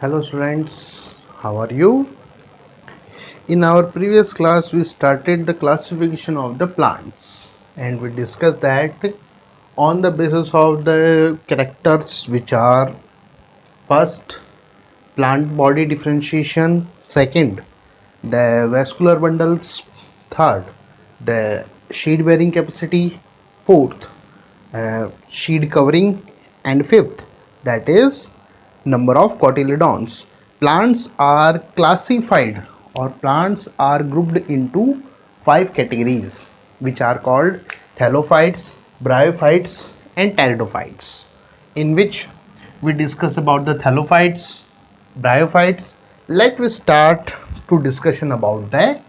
Hello students, how are you? In our previous class we started the classification of the plants and we discussed that on the basis of the characters which are first plant body differentiation, second the vascular bundles, third the sheet bearing capacity, fourth sheet covering, and fifth that is number of cotyledons. Plants are classified or plants are grouped into five categories which are called thallophytes, bryophytes, and pteridophytes, in which we discuss about the thallophytes, bryophytes. Let us start to discussion about the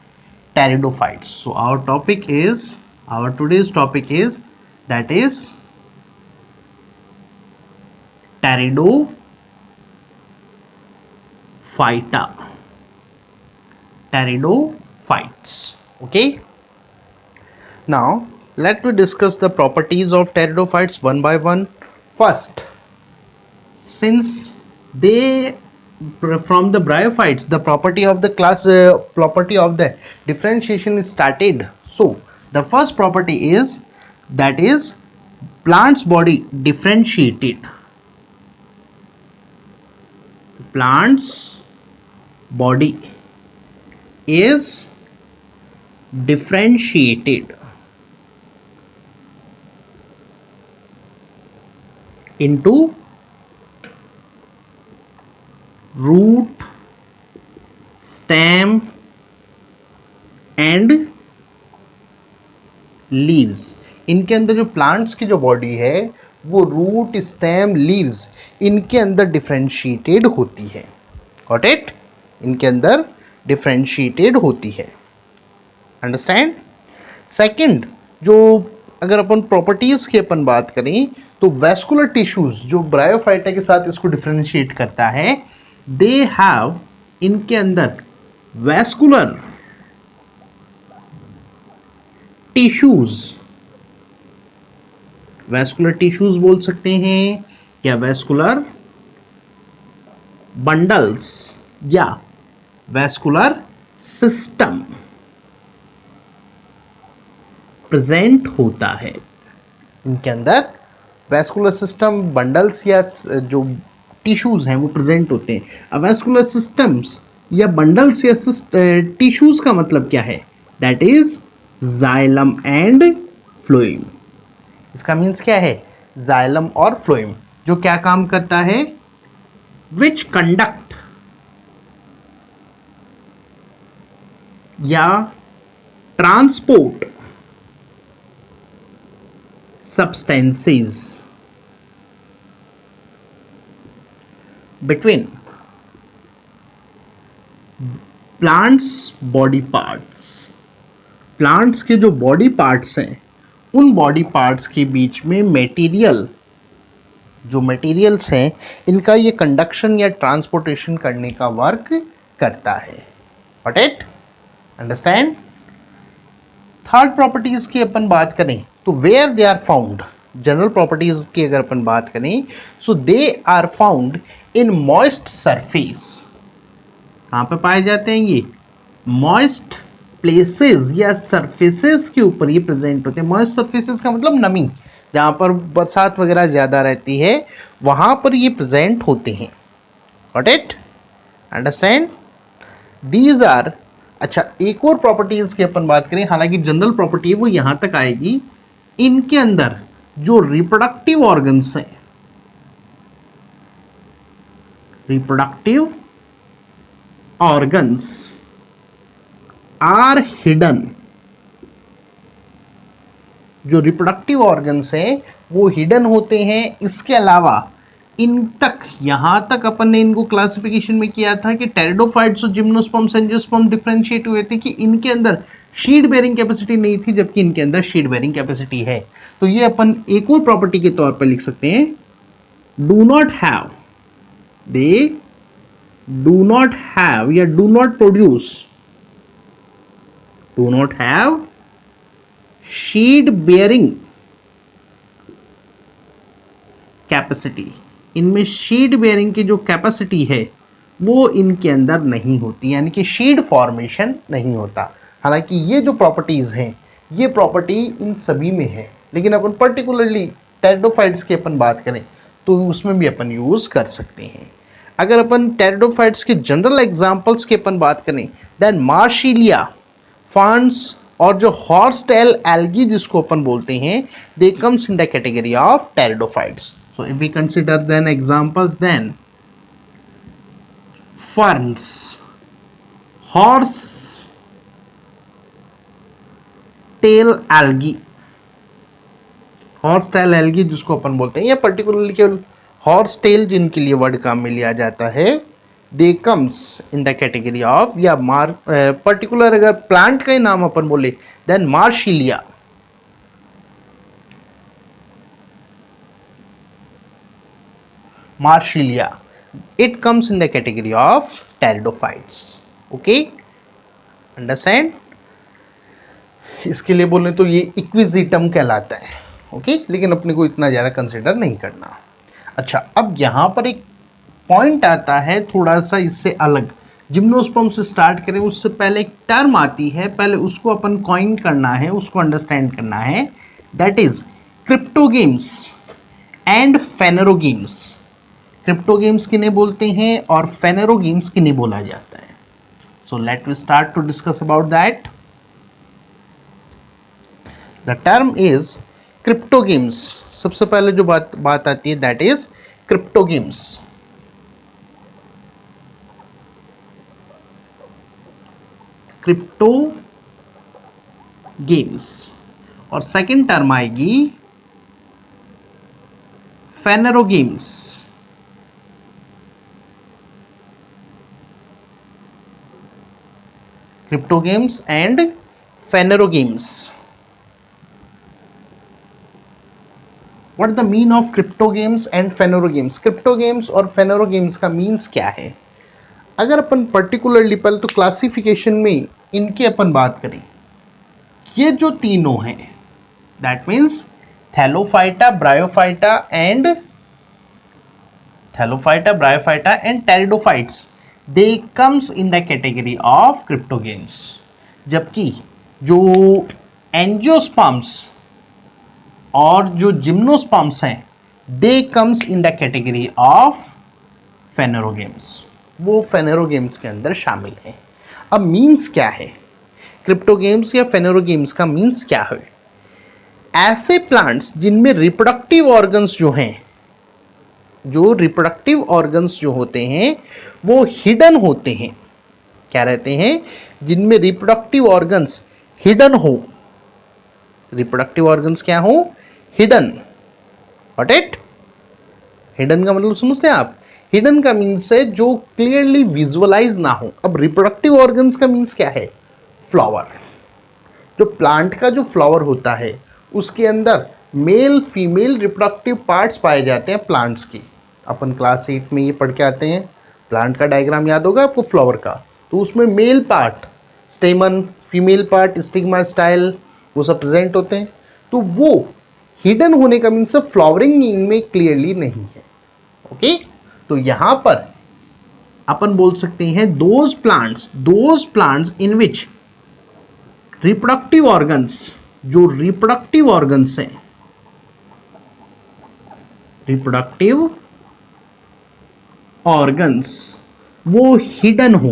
pteridophytes. So our today's topic is that is pteridophyta. Pteridophytes. Okay. Now let me discuss the properties of pteridophytes one by one. First, since they from the bryophytes, the property of the differentiation is started. So the first property is that is plant's body differentiated. Plant's body is differentiated into root, stem and leaves. इनके अंदर जो plants की जो body है वो root, stem, leaves इनके अंदर differentiated होती है. Got it? इनके अंदर डिफरेंशिएटेड होती है. अंडरस्टैंड? सेकंड, जो अगर अपन प्रॉपर्टीज की अपन बात करें तो वैस्कुलर टिश्यूज जो ब्रायोफाइटा के साथ इसको डिफरेंशिएट करता है, दे हैव इनके अंदर वैस्कुलर टिश्यूज बोल सकते हैं या वैस्कुलर बंडल्स या वैस्कुलर सिस्टम प्रेजेंट होता है. इनके अंदर वैस्कुलर सिस्टम, बंडल्स या जो टिश्यूज हैं वो प्रेजेंट होते हैं. अब वैस्कुलर सिस्टम्स या बंडल्स या टिश्यूज का मतलब क्या है? That is xylem and phloem. इसका मीन्स क्या है? जाइलम और फ्लोएम जो क्या काम करता है? विच कंडक्ट या transport substances between plants body parts. Plants के जो बॉडी पार्ट्स हैं उन बॉडी पार्ट्स के बीच में जो मटेरियल्स हैं इनका ये कंडक्शन या ट्रांसपोर्टेशन करने का वर्क करता है. Got it? Understand? Third properties की अपन बात करें तो where they are found, general properties की अगर अपन बात करें so they are found in moist surface. कहां पे पाए जाते हैं ये? मॉइस्ट प्लेसेस या सरफेसेस के ऊपर ये प्रेजेंट होते हैं. मॉइस्ट सरफेसेस का मतलब नमी, जहां पर बरसात वगैरह ज्यादा रहती है वहां पर ये प्रेजेंट होते हैं. Got it? Understand? These are. अच्छा, एक और प्रॉपर्टीज की अपन बात करें, हालांकि जनरल प्रॉपर्टी वो यहां तक आएगी. इनके अंदर जो रिप्रोडक्टिव ऑर्गन्स हैं, रिप्रोडक्टिव ऑर्गन्स आर हिडन. जो रिप्रोडक्टिव ऑर्गन्स हैं वो हिडन होते हैं. इसके अलावा इन तक, यहां तक अपन ने इनको क्लासिफिकेशन में किया था कि टेरिडोफाइट्स और जिम्नोस्पर्म्स एंजियोस्पर्म डिफरेंशिएट हुए थे कि इनके अंदर शीट बेयरिंग कैपेसिटी नहीं थी जबकि इनके अंदर शीट बेयरिंग कैपेसिटी है. तो ये अपन एक और प्रॉपर्टी के तौर पर लिख सकते हैं, do not have, they do not have या do not produce, do not have seed bearing capacity. इनमें शीट बेयरिंग की जो कैपेसिटी है वो इनके अंदर नहीं होती, यानी कि सीड फॉर्मेशन नहीं होता। हालांकि ये जो प्रॉपर्टीज हैं ये प्रॉपर्टी इन सभी में है, लेकिन अपन पर्टिकुलरली टेरिडोफाइट्स की अपन बात करें तो उसमें भी अपन यूज कर सकते हैं। अगर अपन टेरिडोफाइट्स के जनरल एग्जांपल्स की अपन बात करें, देन मार्शिलिया, फॉन्ड्स और जो हॉर्स टेल एल्गी जिसको अपन बोलते हैं, they comes in the category of pteridophytes. So if we consider then examples, then ferns, horse tail algae, horse tail algae जिसको अपन बोलते हैं, या पर्टिकुलरली केवल हॉर्स टेल जिनके लिए वर्ड काम में लिया जाता है, दे comes in the category of, या पर्टिकुलर अगर प्लांट का ही नाम अपन बोले, then मार्शिलिया, it comes in the category of pteridophytes. Okay, understand? इसके लिए बोले तो ये इक्विजिटम कहलाता है। ओके, लेकिन अपने को इतना ज़्यादा कंसिडर नहीं करना। अच्छा, अब यहाँ पर एक पॉइंट आता है थोड़ा सा इससे अलग। जिम्नोस्पर्म से स्टार्ट करें उससे पहले एक टर्म आती है, पहले उसको अपन कॉइन करना है, उसको अंडरस्टैंड करना है। That is cryptogams and phanerogams. Cryptogams किन्हें बोलते हैं और फेनेरोगेम्स किन्हें बोला जाता है? So let we start to discuss about that. The term is cryptogams. सबसे पहले जो बात आती है that is cryptogams. Cryptogams. और सेकंड टर्म आएगी phanerogams. Cryptogams and phanerogams. What the mean of cryptogams and phanerogams? Cryptogams और phanerogams का मीन्स क्या है? अगर अपन पर्टिकुलरली पहले तो क्लासिफिकेशन में इनकी अपन बात करें, ये जो तीनों हैं that means thallophyta, bryophyta and pteridophytes, they comes in the category of cryptogams. जबकि जो एंजियोस्पर्म्स और जो जिम्नोस्पर्म्स हैं, they comes in the category of phanerogams. वो फेनेरोगेम्स के अंदर शामिल है। अब मीन्स क्या है क्रिप्टोगेम्स या फेनेरोगेम्स का? मीन्स क्या है? ऐसे प्लांट्स जिनमें रिप्रोडक्टिव ऑर्गन्स जो हैं, जो रिप्रोडक्टिव ऑर्गन्स जो होते हैं वो हिडन होते हैं। क्या रहते हैं? जिनमें रिप्रोडक्टिव ऑर्गन्स हिडन हो। रिप्रोडक्टिव ऑर्गन्स क्या हो? हिडन। What it? हिडन का मतलब समझते हैं आप? हिडन का मीन्स है जो क्लियरली विजुअलाइज ना हो। अब रिप्रोडक्टिव ऑर्गन्स का मीन्स क्या है? फ्लावर। जो प्लांट का जो फ्लावर होता है उसके अंदर मेल फीमेल रिप्रोडक्टिव पार्ट्स पाए जाते हैं प्लांट्स की। अपन क्लास 8 में ये पढ़ के आते हैं। प्लांट का डायग्राम याद होगा आपको फ्लावर का, तो उसमें male part स्टेमन, female part stigma, style, वो सब प्रेजेंट होते हैं। तो वो हिडन होने का मीन्स फ्लावरिंग में क्लियरली नहीं है। ओके, तो यहां पर अपन बोल सकते हैं those plants in which reproductive organs, जो रिप्रोडक्टिव ऑर्गन्स हैं, रिप्रोडक्टिव ऑर्गन्स वो हिडन हो।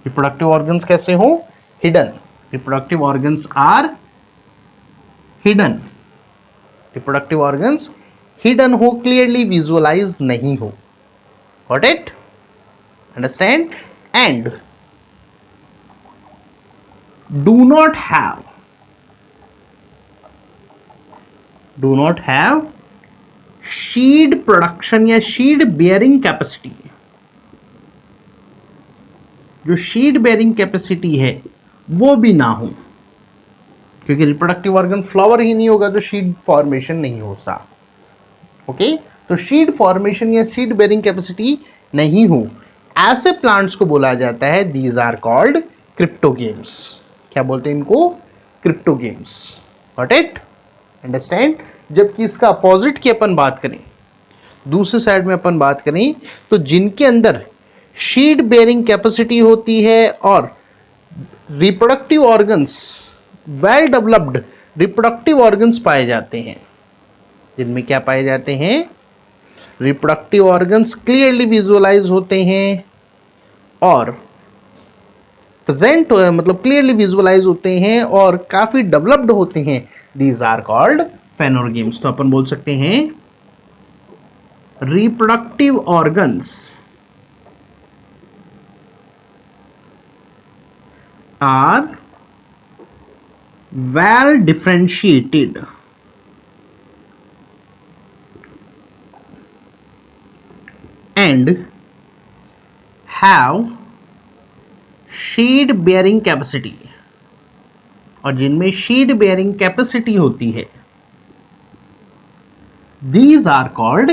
रिप्रोडक्टिव ऑर्गन्स कैसे हो? Hidden. Reproductive organs are hidden. Reproductive organs hidden हो, क्लियरली विजुअलाइज नहीं हो। Got it? Understand? And do not have seed production या seed bearing capacity। जो seed bearing capacity है वो भी ना हो, क्योंकि रिप्रोडक्टिव ऑर्गन फ्लावर ही नहीं होगा तो सीड फॉर्मेशन नहीं होता। ओके, तो सीड फॉर्मेशन या सीड बेयरिंग कैपेसिटी नहीं हो, ऐसे प्लांट्स को बोला जाता है दीज आर कॉल्ड क्रिप्टोगेम्स। क्या बोलते हैं इनको? क्रिप्टोगेम्स। Got it? अंडरस्टैंड? जबकि इसका अपोजिट की अपन बात करें दूसरे साइड में अपन बात करें तो जिनके अंदर शीड बेयरिंग कैपेसिटी होती है और reproductive organs, well developed reproductive organs पाए जाते हैं, जिनमें क्या पाए जाते हैं, रिप्रोडक्टिव ऑर्गन्स क्लियरली विजुअलाइज होते हैं और प्रेजेंट मतलब क्लियरली विजुअलाइज होते हैं और काफी डेवलप्ड होते हैं, दीज आर कॉल्ड फेनोरगेम्स। तो अपन बोल सकते हैं reproductive organs are well differentiated and have seed bearing capacity, और जिनमें शीड बेयरिंग कैपेसिटी होती है, दीज आर कॉल्ड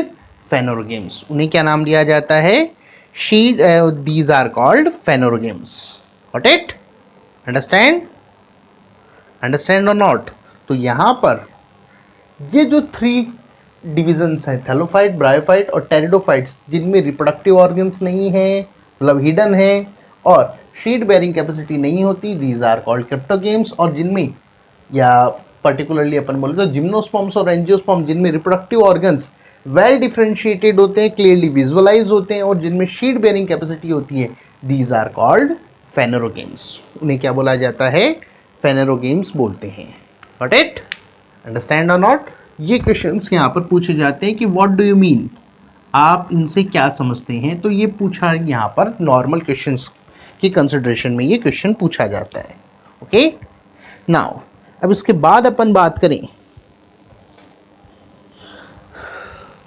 फेनोरगेम्स। उन्हें क्या नाम दिया जाता है, seed, these are called phanerogams. Got it? Understand? Understand और नॉट? तो यहां पर ये जो 3 डिविजन्स हैं, थैलोफाइट, ब्रायोफाइट और टेरिडोफाइट्स, जिनमें रिप्रोडक्टिव ऑर्गन्स नहीं है, मतलब हिडन है और शीड बेयरिंग कैपेसिटी नहीं होती, दीज आर कॉल्ड क्रिप्टोगेम्स। और जिनमें, या पर्टिकुलरली अपन बोले तो जिम्नोस्पर्म्स और एंजियोस्पर्म, जिनमें रिप्रोडक्टिव ऑर्गन्स वेल डिफरेंशिएटेड होते हैं, क्लियरली विजुअलाइज होते हैं और जिनमें शीड बेयरिंग कैपेसिटी होती है, दीज आर कॉल्ड फेनोरोगेम्स। उन्हें क्या बोला जाता है, फेनोरोगेम्स बोलते हैं। Got it? अंडरस्टैंड और नॉट? ये क्वेश्चंस यहाँ पर पूछे जाते हैं कि व्हाट डू यू मीन, आप इनसे क्या समझते हैं। तो ये पूछा यहाँ पर नॉर्मल क्वेश्चंस की कंसिडरेशन में ये क्वेश्चन पूछा जाता है। ओके, नाउ अब इसके बाद अपन बात करें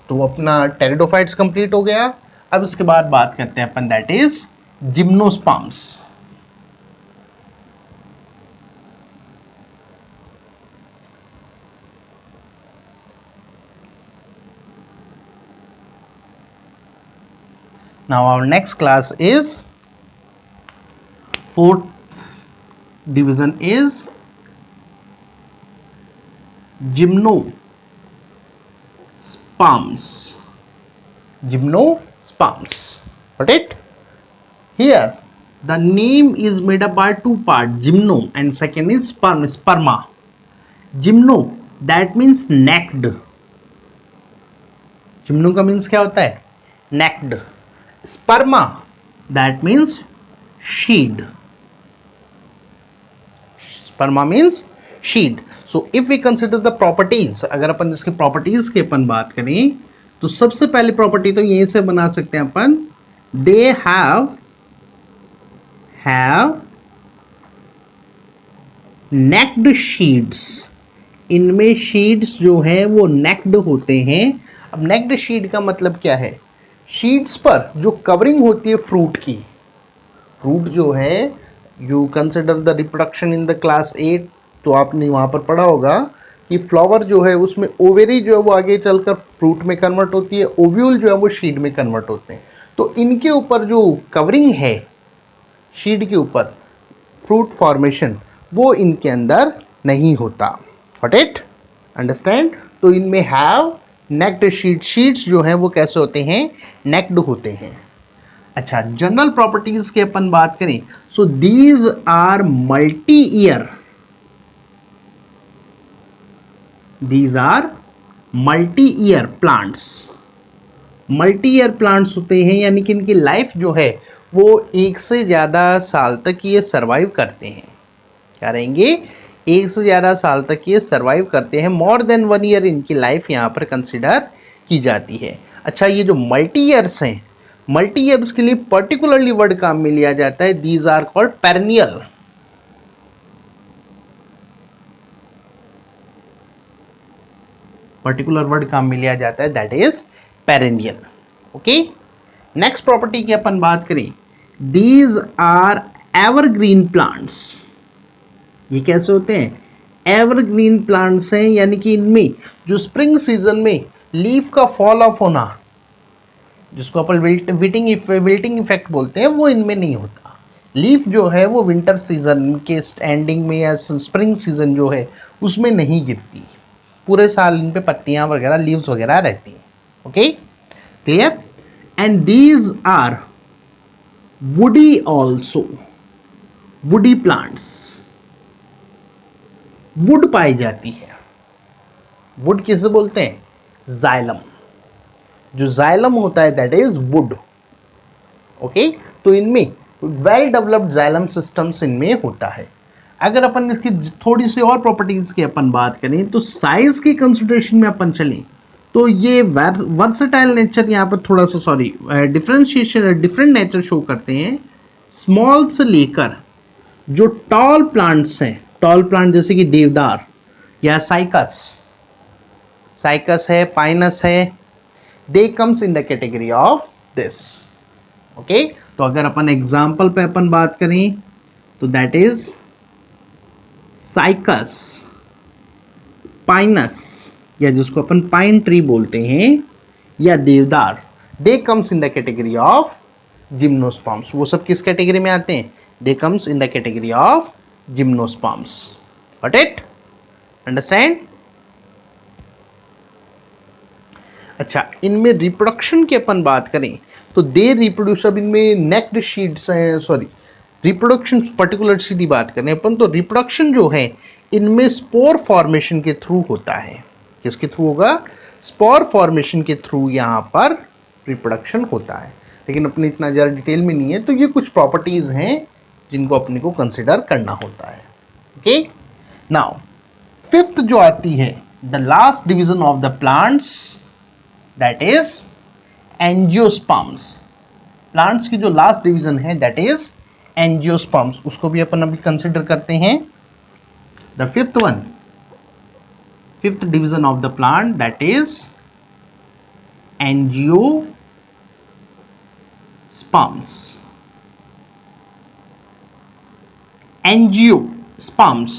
तो अपना टेरिडोफाइट्स कंप्लीट हो गया। अब इसके बाद बात करते हैं अपन, that is gymnosperms. Now our next class is, fourth division is gymnosperms. Gymnosperms. Got it? Here the name is made up by 2 parts, gymno and second is sperm, sperma. Gymno that means necked. Gymno का means क्या होता है, necked. Sperma that means sheed. Sperma means sheed. So if we consider the properties, अगर अपन इसके properties की अपन बात करें तो सबसे पहली प्रॉपर्टी तो यहीं से बना सकते हैं अपन, they have necked sheets. इनमें sheets जो है वो necked होते हैं। अब necked sheet का मतलब क्या है, शीट्स पर जो कवरिंग होती है फ्रूट की, फ्रूट जो है, you consider the reproduction in the class 8, तो आपने वहां पर पढ़ा होगा कि फ्लावर जो है उसमें ओवेरी जो है वो आगे चलकर फ्रूट में कन्वर्ट होती है, ओव्यूल जो है वो शीड में कन्वर्ट होते हैं। तो इनके ऊपर जो कवरिंग है शीड के ऊपर, फ्रूट फॉर्मेशन, वो इनके अंदर नहीं होता। Got it? अंडरस्टैंड? तो इनमें हैव नेक्ड शीट, शीट्स जो हैं वो कैसे होते हैं, नेक्ड होते हैं। अच्छा, जनरल प्रॉपर्टीज की अपन बात करें, so these are multi year, these are multi year plants. Multi year plants होते हैं, यानी कि इनकी लाइफ जो है वो 1 से ज़्यादा साल तक ये सर्वाइव करते हैं। क्या रहेंगे, 1 से ज़्यादा साल तक ये सर्वाइव करते हैं। मोर देन 1 ईयर इनकी लाइफ यहाँ पर कंसिडर की जाती है। अच्छा, ये जो मल्टी ईयर्स हैं, मल्टी ईयर्स के लिए पर्टिकुलरली वर्ड काम में लिया जाता है, these are called perennial. Particular word काम में लिया जाता है, that is perennial. Okay, next property की अपन बात करें, दीज आर एवरग्रीन प्लांट्स। ये कैसे होते हैं, एवरग्रीन प्लांट्स हैं, यानी कि इनमें जो स्प्रिंग सीजन में लीफ का फॉल ऑफ होना, जिसको अपन विल्टिंग इफेक्ट बोलते हैं, वो इनमें नहीं होता। लीफ जो है वो विंटर सीजन के एंडिंग में या स्प्रिंग सीजन जो है उसमें नहीं गिरती, पूरे साल इन पे पत्तियां वगैरह, लीव्स वगैरह रहती हैं। Okay, Clear? And these are woody also, woody plants. Wood पाई जाती है. वुड किसे बोलते हैं? जाइलम. जो जाइलम होता है दैट इज वुड. ओके, तो इनमें वेल डेवलप्ड जाइलम सिस्टम्स इनमें होता है. अगर अपन इसकी थोड़ी सी और प्रॉपर्टीज की अपन बात करें तो साइज की कंसिडरेशन में अपन चलें तो ये वर्सेटाइल नेचर यहाँ पर थोड़ा सा डिफरेंशिएशन डिफरेंट नेचर शो करते हैं. स्मॉल से लेकर जो टॉल प्लांट्स हैं, टॉल प्लांट जैसे कि देवदार या साइकस, साइकस है, पाइनस है, दे comes in the category of this. Okay, तो अगर अपन एग्जांपल पे अपन बात करें तो दैट इज साइकस, पाइनस या जिसको अपन पाइन ट्री बोलते हैं, या देवदार, दे comes in the category of gymnosperms. वो सब किस कैटेगरी में आते हैं? They comes in the category of gymnosperms. Got it? Understand? अच्छा, इनमें रिप्रोडक्शन की अपन बात करें तो दे रिप्रोड्यूस. अब इनमें नेक्ड शीट्स हैं, सॉरी रिप्रोडक्शन पर्टिकुलर सीधी बात करें अपन तो रिप्रोडक्शन जो है इनमें स्पोर फॉर्मेशन के थ्रू होता है. किसके थ्रू होगा? स्पोर फॉर्मेशन के थ्रू यहां पर रिप्रोडक्शन होता है. लेकिन अपने इतना ज़्यादा डिटेल में नहीं है, तो ये कुछ प्रॉपर्टीज हैं जिनको अपने को कंसिडर करना होता है. ओके, नाउ फिफ्थ जो आती है, the last division of the plants, that is angiosperms. Plants की जो लास्ट डिवीजन है दैट इज एंजियोस्पर्म्स. उसको भी अपन अभी कंसिडर करते हैं. The fifth one, fifth division of the plant that is angiosperms. Angiosperms,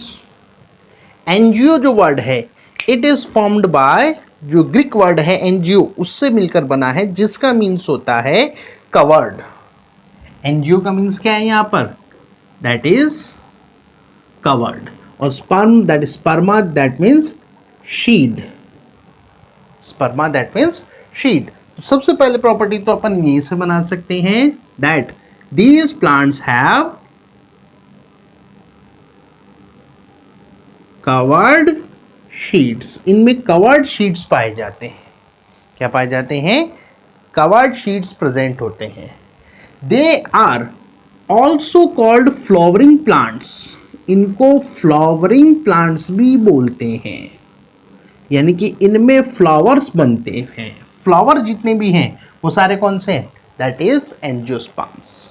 angio जो वर्ड है इट इज फॉर्म्ड बाय, जो ग्रीक वर्ड है एंजियो उससे मिलकर बना है, जिसका मीन्स होता है कवर्ड. एंजियो का मीन्स क्या है यहां पर? That is covered. और sperm, that is sperma, that means seed. Sperma that means seed. तो सबसे पहले प्रॉपर्टी तो अपन यहीं से बना सकते हैं that these plants have covered sheets. इनमें कवर्ड शीट्स पाए जाते हैं. क्या पाए जाते हैं? कवर्ड शीट्स प्रेजेंट होते हैं. They are also called flowering plants. इनको फ्लावरिंग प्लांट्स भी बोलते हैं, यानी कि इनमें फ्लावर्स बनते हैं. फ्लावर जितने भी हैं वो सारे कौन से हैं? That is angiosperms.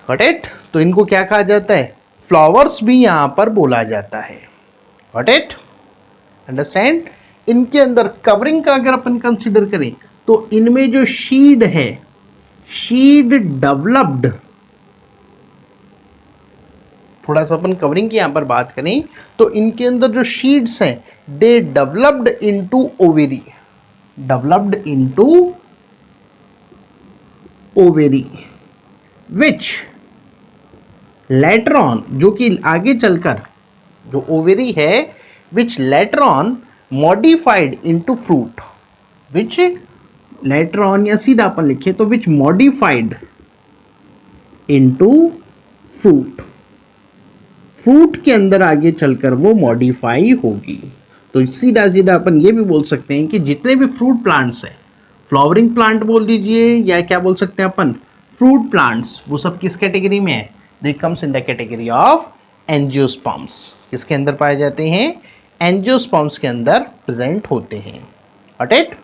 Got it? तो इनको क्या कहा जाता है? फ्लावर्स भी यहां पर बोला जाता है. Got it? अंडरस्टैंड? इनके अंदर कवरिंग का अगर अपन कंसीडर करें तो इनमें जो शीड है, शीड डेवलप्ड, थोड़ा सा अपन कवरिंग की यहां पर बात करें तो इनके अंदर जो शीड्स हैं they developed into ovary. Developed into ovary which later on, जो कि आगे चलकर जो ओवेरी है, which later on modified into fruit. Which later on, या सीधा अपन लिखे तो which modified into fruit. Fruit के अंदर आगे चलकर वो मॉडिफाई होगी. तो सीधा सीधा अपन ये भी बोल सकते हैं कि जितने भी फ्रूट प्लांट्स हैं, फ्लावरिंग प्लांट बोल दीजिए या क्या बोल सकते हैं अपन, फ्रूट प्लांट्स, वो सब किस कैटेगरी में है? दे comes in the category of angiosperms. किसके अंदर पाए जाते हैं? एंजियोस्पर्म्स के अंदर प्रेजेंट होते हैं. Got it?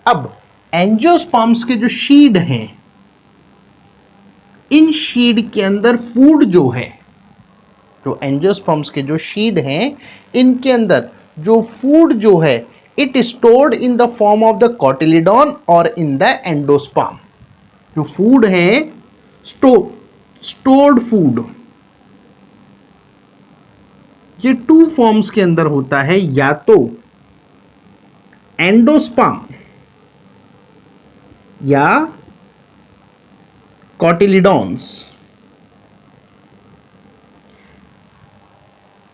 अब एंजियोस्पर्म्स के जो शीड हैं, इन शीड के अंदर फूड जो है, जो एंजियोस्पर्म्स के जो शीड हैं इनके अंदर जो फूड जो है it stored in the form of the cotyledon और इन द एंडोस्पर्म. जो फूड है स्टोर्ड फूड, ये टू फॉर्म्स के अंदर होता है, या तो एंडोस्पर्म या कॉटिलिडॉन्स.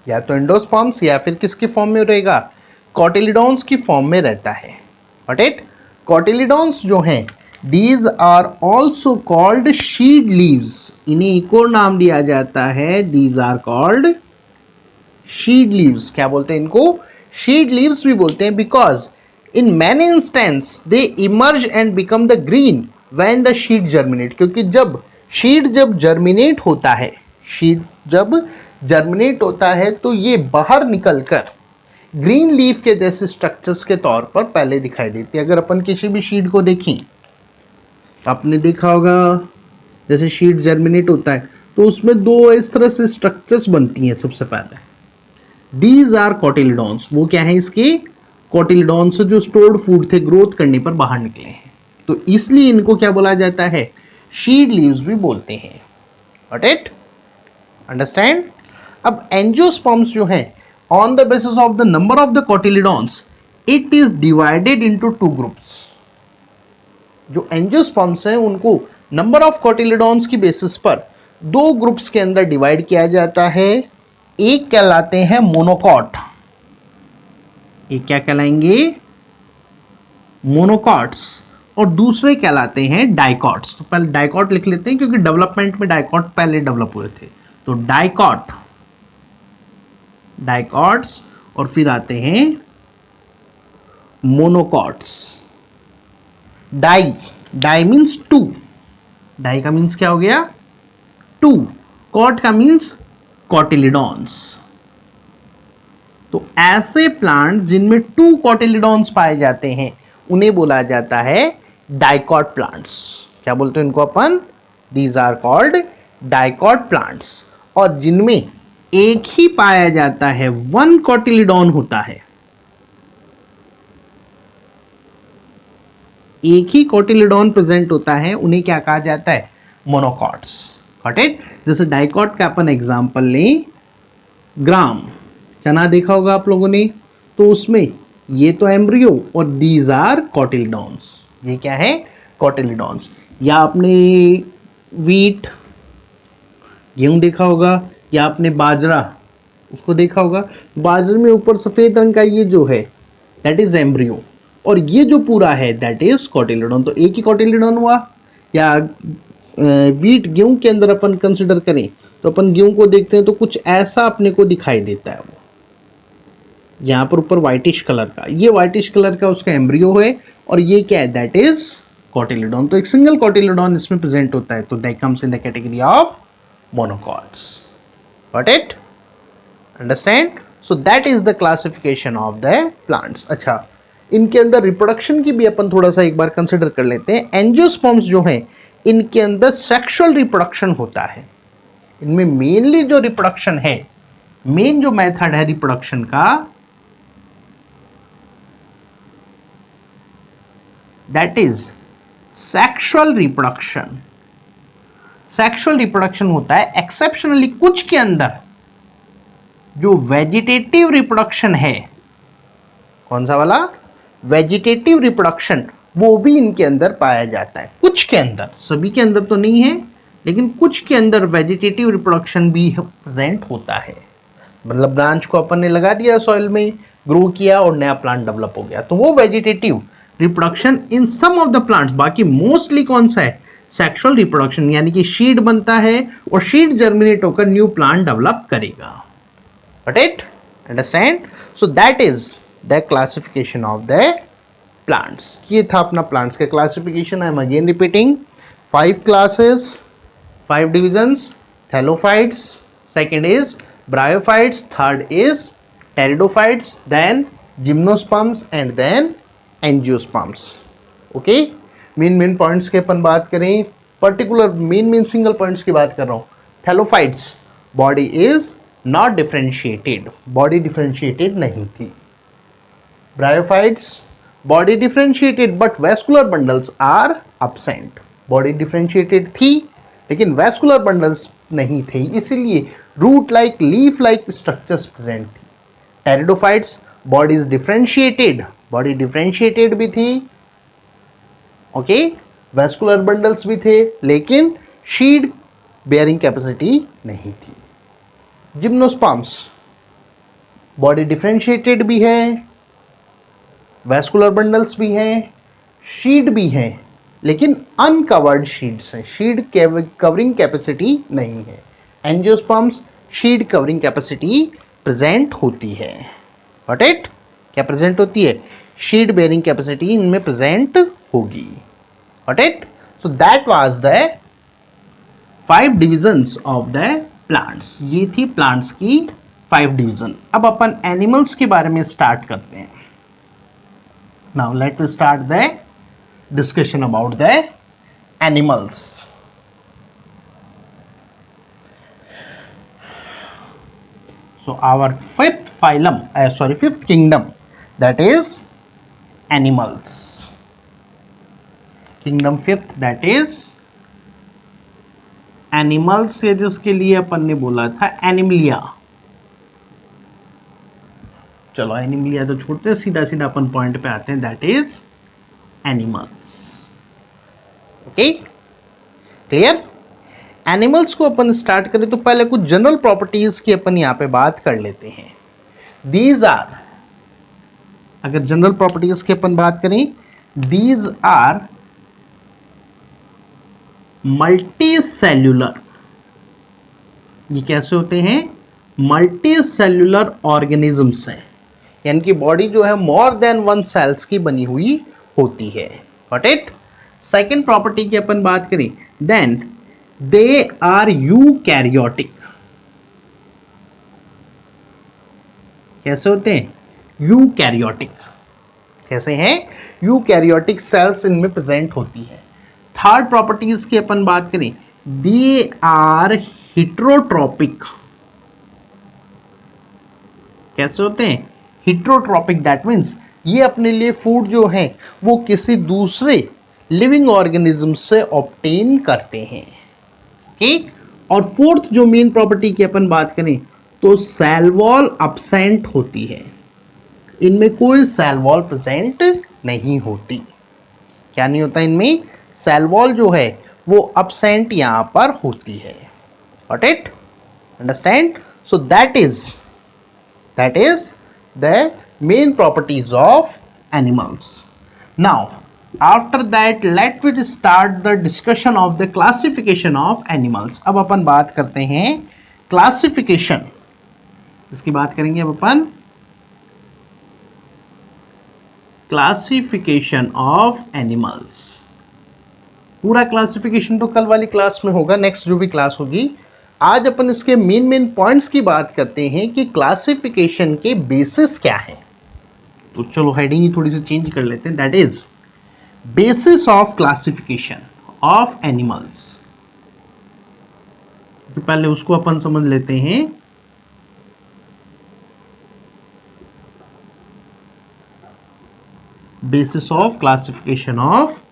या तो एंडोस्पर्म्स या फिर किसके फॉर्म में रहेगा? कॉटिलिडॉन्स की फॉर्म में रहता है. Got it? कॉटिलिडॉन्स जो हैं these are also called seed leaves, इन्हें एक और नाम दिया जाता है, these are called seed leaves. क्या बोलते हैं इनको? शीड लीव्स भी बोलते हैं, because in many instance they emerge and become the green when the seed germinate, क्योंकि जब शीड जब जर्मिनेट होता है, शीड जब जर्मिनेट होता है तो ये बाहर निकलकर ग्रीन लीफ के जैसे स्ट्रक्चर्स के तौर पर पहले दिखाई देती है। अगर अपन किसी भी शीड को देखें, आपने देखा होगा जैसे शीड जर्मिनेट होता है तो उसमें दो इस तरह से स्ट्रक्चर्स बनती हैं। सबसे पहले दीज आर कॉटिलिडॉन्स, वो क्या है इसके? कॉटिलिडॉन्स जो स्टोर्ड फूड थे ग्रोथ करने पर बाहर निकले हैं, तो इसलिए इनको क्या बोला जाता है? शीड लीव्स भी बोलते हैं। Got it? अंडरस्टैंड? अब एंजियोस्पर्म्स जो है, on the basis of the number of the cotyledons it is divided into two groups. जो एंजियोस्पर्म्स हैं उनको नंबर ऑफ कॉटिलिडॉन्स की बेसिस पर दो ग्रुप्स के अंदर डिवाइड किया जाता है। एक कहलाते हैं मोनोकॉट, एक क्या कहलाएंगे? मोनोकॉट्स, और दूसरे कहलाते हैं डाइकॉट्स। तो पहले डाइकॉट लिख लेते हैं क्योंकि डेवलपमेंट में डाइकॉट पहले डेवलप हुए थे। तो डाइकॉट, डाइकॉट्स, और फिर आते हैं monocots. Di, di means two, di का मीन्स क्या हो गया? टू। कॉट का मीन्स कॉटिलिडॉन्स। तो ऐसे प्लांट जिनमें टू कॉटिलिडॉन्स पाए जाते हैं उन्हें बोला जाता है डाइकॉट प्लांट्स। क्या बोलते हैं इनको अपन? These are called dicot plants. और जिनमें एक ही पाया जाता है, वन कॉटिलिडॉन होता है, एक ही कॉटिलिडॉन प्रेजेंट होता है, उन्हें क्या कहा जाता है? मोनोकॉट्स। Got it? जैसे डाइकॉट का अपन एग्जांपल लें, ग्राम चना देखा होगा आप लोगों ने, तो उसमें ये तो एम्ब्रियो और दीज आर कॉटिलिडॉन्स। ये क्या है? कॉटिलिडॉन्स। या आपने वीट, गेहूं देखा होगा, या आपने बाजरा उसको देखा होगा, बाजरे में ऊपर सफेद रंग का ये जो है दैट इज एम्ब्रियो, और ये जो पूरा है दैट इज कॉटिलिडॉन। तो एक ही कॉटिलिडॉन हुआ। या वीट, गेहूं के अंदर अपन कंसिडर करें तो अपन गेहूं को देखते हैं तो कुछ ऐसा अपने को दिखाई देता है, वो यहां पर ऊपर व्हाइटिश कलर का, ये व्हाइटिश कलर का उसका एम्ब्रियो है, और ये क्या है? That is cotyledon. तो एक सिंगल कॉटिलिडॉन इसमें प्रेजेंट होता है, तो that comes in the category of monocots. Got it? Understand? So that is the classification of the plants. अच्छा, इनके अंदर रिप्रोडक्शन की भी अपन थोड़ा सा एक बार कंसिडर कर लेते हैं। एंजियोस्पर्म्स जो हैं इनके अंदर सेक्सुअल रिप्रोडक्शन होता है। इनमें मेनली जो रिप्रोडक्शन है, मेन जो मेथड है रिप्रोडक्शन का, that is sexual reproduction. Sexual reproduction होता है। एक्सेप्शनली कुछ के अंदर जो वेजिटेटिव रिप्रोडक्शन है, कौन सा वाला? वेजिटेटिव रिप्रोडक्शन, वो भी इनके अंदर पाया जाता है। कुछ के अंदर, सभी के अंदर तो नहीं है, लेकिन कुछ के अंदर वेजिटेटिव रिप्रोडक्शन भी प्रेजेंट होता है। मतलब ब्रांच को अपन ने लगा दिया, सॉइल में ग्रो किया और नया प्लांट डेवलप हो गया, तो वो vegetative reproduction in some of the plants. बाकी मोस्टली कौन सा है? सेक्सुअल रिप्रोडक्शन, यानी कि शीड बनता है और शीड जर्मिनेट होकर न्यू प्लांट डेवलप करेगा। Got it? Understand? So that is the classification of the plants. ये था अपना प्लांट्स का classification. I am again repeating, 5 classes, 5 divisions: thallophytes, second is bryophytes, third is pteridophytes, then gymnosperms and then angiosperms. Okay, main points के अपन बात करें, particular men single points की बात कर रहा हूं। Thallophytes, body is not differentiated, body differentiated नहीं थी। Bryophytes, body differentiated but vascular bundles are absent, body differentiated थी लेकिन वैस्कुलर बंडल्स नहीं थे, इसीलिए root like, leaf like structures present थी। Pteridophytes, body is differentiated, body differentiated भी थी, ओके, वैस्कुलर बंडल्स भी थे, लेकिन शीड बेयरिंग कैपेसिटी नहीं थी। जिम्नोस्पर्म्स, बॉडी डिफरेंशिएटेड भी है, वैस्कुलर बंडल्स भी हैं, शीट भी है लेकिन अनकवर्ड शीट्स हैं, शीट कवरिंग कैपेसिटी नहीं है। Angiosperms sheet covering capacity present होती है। Got it? क्या प्रेजेंट होती है? शीट बेयरिंग कैपेसिटी इनमें प्रेजेंट होगी। Got it? So that was the 5 divisions of the plants. ये थी प्लांट्स की 5 डिवीजन। अब अपन एनिमल्स के बारे में स्टार्ट करते हैं। Now let us start the discussion about the animals. So our fifth phylum, fifth kingdom, that is animals. Kingdom fifth, that is animals है, जिसके लिए अपन ने बोला था एनिमलिया। चलो एनिमलिया तो छोड़ते हैं, सीधा सीधा अपन पॉइंट पे आते हैं, that is animals. Okay, clear? Animals को अपन स्टार्ट करें तो पहले कुछ जनरल प्रॉपर्टीज की अपन यहां पे बात कर लेते हैं। दीज आर, अगर जनरल प्रॉपर्टीज की अपन बात करें, दीज आर मल्टी सेल्यूलर। ये कैसे होते हैं? मल्टी सेल्यूलर ऑर्गेनिजम्स हैं, यानी कि बॉडी जो है मोर देन 1 सेल्स की बनी हुई होती है। Got it? सेकेंड प्रॉपर्टी की अपन बात करें, देन दे आर यूकैरियोटिक। कैसे होते हैं? यूकैरियोटिक। कैसे हैं? यूकैरियोटिक सेल्स इनमें प्रेजेंट होती है। थर्ड प्रॉपर्टीज की अपन बात करें, दे आर हिट्रोट्रोपिक। कैसे होते हैं? हिट्रोट्रोपिक, दैट मीन्स ये अपने लिए फूड जो है वो किसी दूसरे लिविंग ऑर्गेनिज्म से ऑब्टेन करते हैं। ओके? और फोर्थ जो मेन प्रॉपर्टी की अपन बात करें तो सेल वॉल अब्सेंट होती है, इनमें कोई सेल वॉल प्रेजेंट नहीं होती। क्या नहीं होता इनमें? सेल वॉल जो है वो अब्सेंट यहां पर होती है। Got it? Understand? So that is the main properties of animals. Now after that let me start the discussion of the classification of animals. अब अपन बात करते हैं क्लासिफिकेशन, इसकी बात करेंगे अब अपन क्लासिफिकेशन ऑफ एनिमल्स। पूरा क्लासिफिकेशन तो कल वाली क्लास में होगा, नेक्स्ट जो भी क्लास होगी। आज अपन इसके मेन पॉइंट्स की बात करते हैं कि क्लासिफिकेशन के बेसिस क्या है। तो चलो हेडिंग ही थोड़ी सी चेंज कर लेते हैं, that is basis of classification of animals. तो पहले उसको अपन समझ लेते हैं। Basis of classification of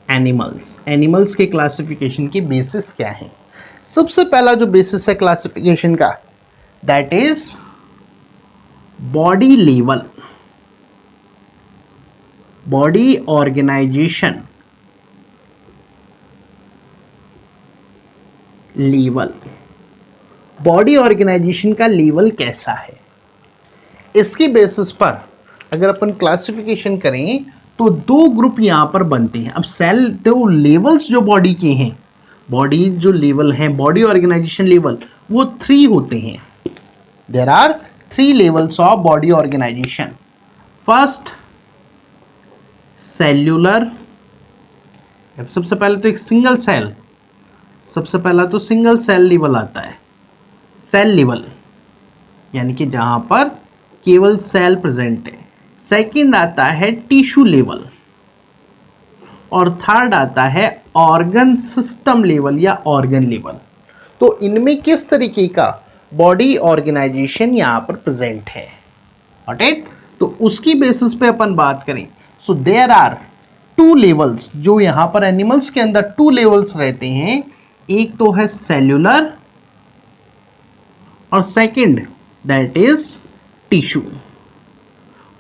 animals. Animals के क्लासिफिकेशन की बेसिस क्या है? सबसे पहला जो बेसिस है क्लासिफिकेशन का, that is body level, body organisation level. Body organisation का लेवल कैसा है, इसकी बेसिस पर अगर अपन क्लासिफिकेशन करें तो 2 ग्रुप यहां पर बनते हैं। अब सेल तो लेवल्स जो बॉडी के हैं, बॉडी जो लेवल है, बॉडी ऑर्गेनाइजेशन लेवल, वो 3 होते हैं। There are 3 levels of body organisation. First cellular, सबसे पहले तो एक सिंगल सेल, सबसे पहला तो सिंगल सेल लेवल आता है, सेल लेवल, यानी कि जहां पर केवल सेल प्रेजेंट है। सेकंड आता है टिश्यू लेवल, और थर्ड आता है ऑर्गन सिस्टम लेवल या ऑर्गन लेवल। तो इनमें किस तरीके का बॉडी ऑर्गेनाइजेशन यहां पर प्रेजेंट है, राइट? तो उसकी बेसिस पे अपन बात करें, सो देयर आर 2 लेवल्स, जो यहां पर एनिमल्स के अंदर 2 लेवल्स रहते हैं। एक तो है सेल्यूलर और second that is tissue.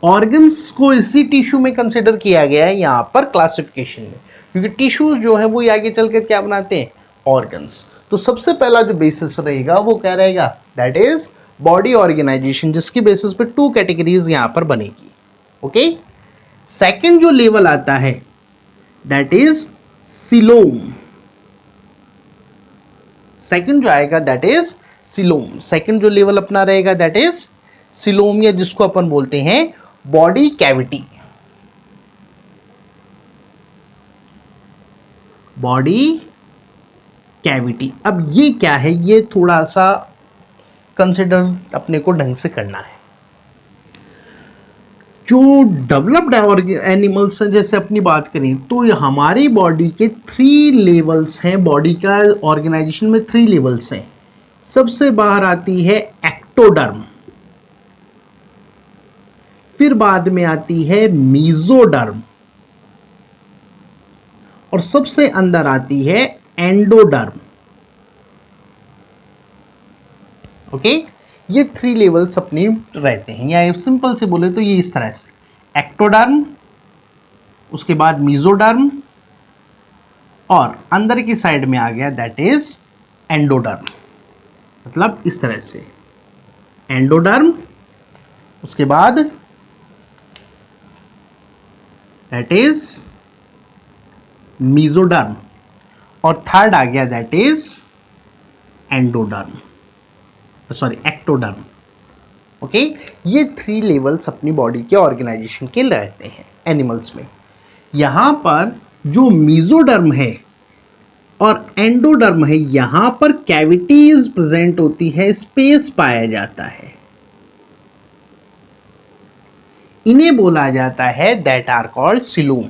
Organs को इसी टिश्यू में कंसिडर किया गया है यहां पर क्लासिफिकेशन में, क्योंकि टिश्यू जो है वो आगे चलकर क्या बनाते हैं? ऑर्गन्स। तो सबसे पहला जो बेसिस रहेगा वो क्या रहेगा? दैट इज बॉडी ऑर्गेनाइजेशन, जिसकी बेसिस पे 2 कैटेगरीज यहां पर बनेगी। ओके, सेकंड जो लेवल आता है दैट इज सिलोम। सेकंड जो आएगा दैट इज सिलोम। सेकंड जो लेवल अपना रहेगा दैट इज सिलोम, या जिसको अपन बोलते हैं बॉडी कैविटी। Body cavity. अब ये क्या है, ये थोड़ा सा कंसिडर अपने को ढंग से करना है। जो डेवलप्ड एनिमल्स हैं, जैसे अपनी बात करें तो हमारी बॉडी के 3 लेवल्स हैं। बॉडी का ऑर्गेनाइजेशन में 3 लेवल्स हैं। सबसे बाहर आती है एक्टोडर्म, फिर बाद में आती है मीजोडर्म, और सबसे अंदर आती है एंडोडर्म। ओके, ये 3 लेवल्स अपनी रहते हैं, या सिंपल से बोले तो ये इस तरह से एक्टोडर्म, उसके बाद मीजोडर्म, और अंदर की साइड में आ गया दैट इज एंडोडर्म। मतलब इस तरह से एंडोडर्म, उसके बाद दैट इज मीजोडर्म, और थर्ड आ गया that is endoderm, sorry ectoderm. Okay, ये 3 लेवल्स अपनी बॉडी के ऑर्गेनाइजेशन के रहते हैं एनिमल्स में। यहां पर जो मीजोडर्म है और एंडोडर्म है, यहां पर कैविटीज प्रेजेंट होती है, स्पेस पाया जाता है। इन्हें बोला जाता है दैट आर कॉल्ड सिलोम।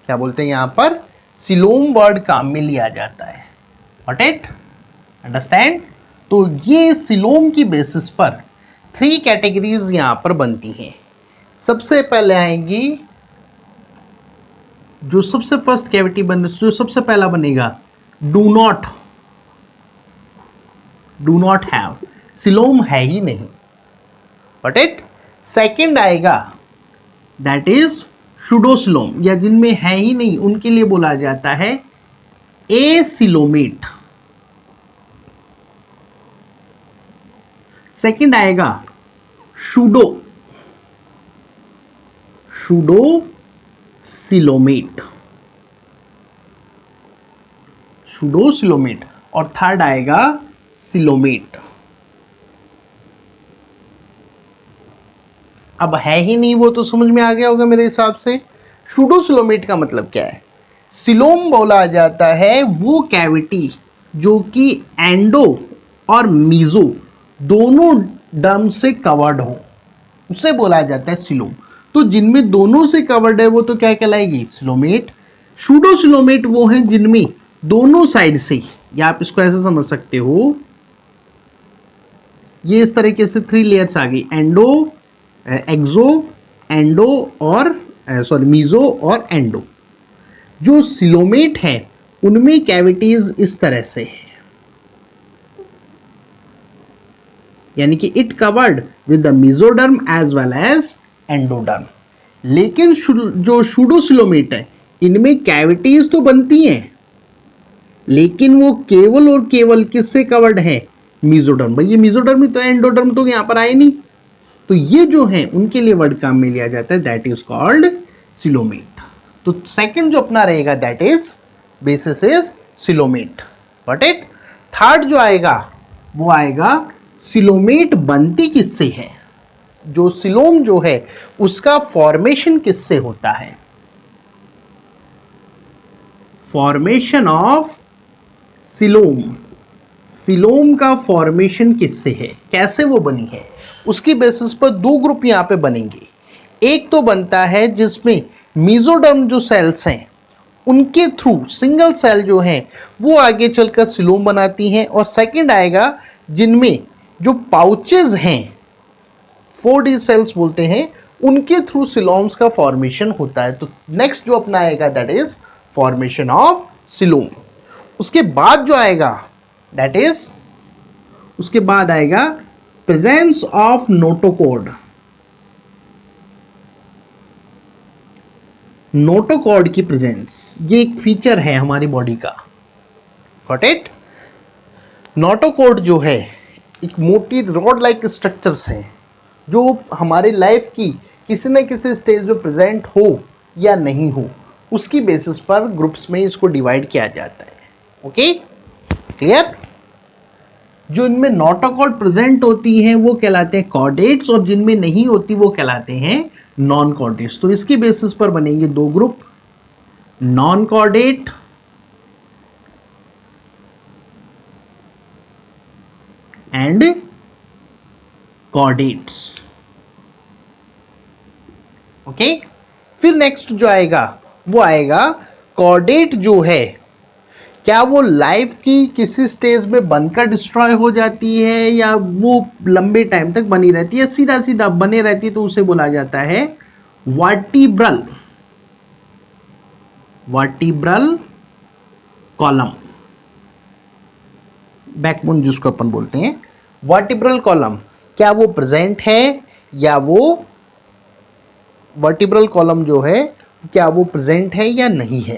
क्या बोलते हैं यहां पर, सिलोम वर्ड काम में लिया जाता है। What it understand. तो ये सिलोम की बेसिस पर 3 कैटेगरीज यहां पर बनती हैं। सबसे पहले आएंगी, जो सबसे फर्स्ट कैविटी बन, जो सबसे पहला बनेगा डू नॉट हैव, सिलोम है ही नहीं। बट इट सेकेंड आएगा दैट इज सुडोसिलोम, या जिनमें है ही नहीं उनके लिए बोला जाता है एसिलोमेट। सेकेंड आएगा सुडोसिलोमेट, और थर्ड आएगा सिलोमेट। अब है ही नहीं वो तो समझ में आ गया होगा मेरे हिसाब से। सुडोसिलोमेट का मतलब क्या है, सिलोम बोला जाता है वो कैविटी जो कि एंडो और मीजो दोनों डर्म से कवर्ड हो, उसे बोला जाता है सिलोम। तो जिनमें दोनों से कवर्ड है वो तो क्या कहलाएगी, सिलोमेट। सुडोसिलोमेट वो हैं जिनमें दोनों साइड से, या आप इसको ऐसे समझ सकते हो, ये इस तरीके से 3 लेयर्स आ गई, एक्सो, एंडो और सॉरी मीजो और एंडो। जो सिलोमेट है उनमें कैविटीज इस तरह से है, यानी कि it covered with the mesoderm as well as endoderm. लेकिन जो सुडोसिलोमेट है इनमें कैविटीज तो बनती हैं, लेकिन वो केवल और केवल किससे कवर्ड है, मीजोडर्म। भाई ये मीजोडर्म तो एंडोडर्म तो यहां पर आए नहीं, तो ये जो है उनके लिए वर्ड काम में लिया जाता है दैट इज कॉल्ड सिलोमेट। तो सेकंड जो अपना रहेगा that is basis is coelomate. But it third जो आएगा वो आएगा सिलोमेट बनती किससे है, जो सिलोम जो है उसका फॉर्मेशन किससे होता है, फॉर्मेशन ऑफ सिलोम। सिलोम का फॉर्मेशन किससे है, कैसे वो बनी है, उसकी बेसिस पर 2 ग्रुप यहां पे बनेंगे। एक तो बनता है जिसमें मीजोडर्म जो सेल्स हैं उनके थ्रू सिंगल सेल जो है वो आगे चलकर सिलोम बनाती हैं, और सेकंड आएगा जिनमें जो पाउचेज हैं 4D सेल्स बोलते हैं, उनके थ्रू सिलोम्स का फॉर्मेशन होता है। तो नेक्स्ट जो अपना आएगा that is formation of coelom. उसके बाद जो आएगा दैट इज, उसके बाद आएगा प्रेजेंस ऑफ नोटोकॉर्ड। नोटोकॉर्ड की प्रेजेंस ये एक फीचर है हमारी बॉडी का। Got it. नोटोकॉर्ड जो है एक मोटी रॉड लाइक स्ट्रक्चर्स है जो हमारे लाइफ की किसी न किसी स्टेज में प्रेजेंट हो या नहीं हो, उसकी बेसिस पर ग्रुप्स में इसको डिवाइड किया जाता है। Okay, clear? जो इनमें नॉट अकॉर्ड प्रेजेंट होती हैं वो कहलाते हैं कॉर्डेट्स, और जिनमें नहीं होती वो कहलाते हैं नॉन कॉर्डेट्स। तो इसकी बेसिस पर बनेंगे दो group, non chordate and chordates. Okay, फिर नेक्स्ट जो आएगा वो आएगा कॉर्डेट जो है, क्या वो लाइफ की किसी स्टेज में बनकर डिस्ट्रॉय हो जाती है या वो लंबे टाइम तक बनी रहती है, सीधा सीधा बने रहती है, तो उसे बोला जाता है वर्टिब्रल कॉलम, बैकबोन जिसको अपन बोलते हैं वर्टिब्रल कॉलम। क्या वो प्रेजेंट है या वो वर्टिब्रल कॉलम जो है क्या वो प्रेजेंट है या नहीं है।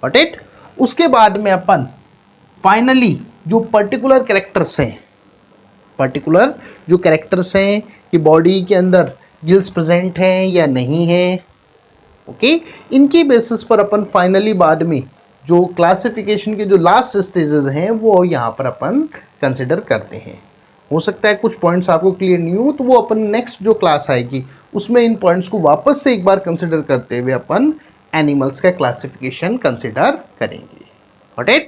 Got it? उसके बाद में अपन फाइनली जो पर्टिकुलर कैरेक्टर्स हैं कि बॉडी के अंदर गिल्स प्रेजेंट हैं या नहीं है, ओके, इनकी बेसिस पर अपन फाइनली बाद में जो क्लासिफिकेशन के जो लास्ट स्टेजेस हैं वो यहाँ पर अपन कंसिडर करते हैं। हो सकता है कुछ पॉइंट्स आपको क्लियर नहीं हो, तो वो अपन नेक्स्ट जो क्लास आएगी उसमें इन पॉइंट्स को वापस से एक बार कंसिडर करते हुए अपन एनिमल्स का क्लासिफिकेशन कंसिडर करेंगे। Got it?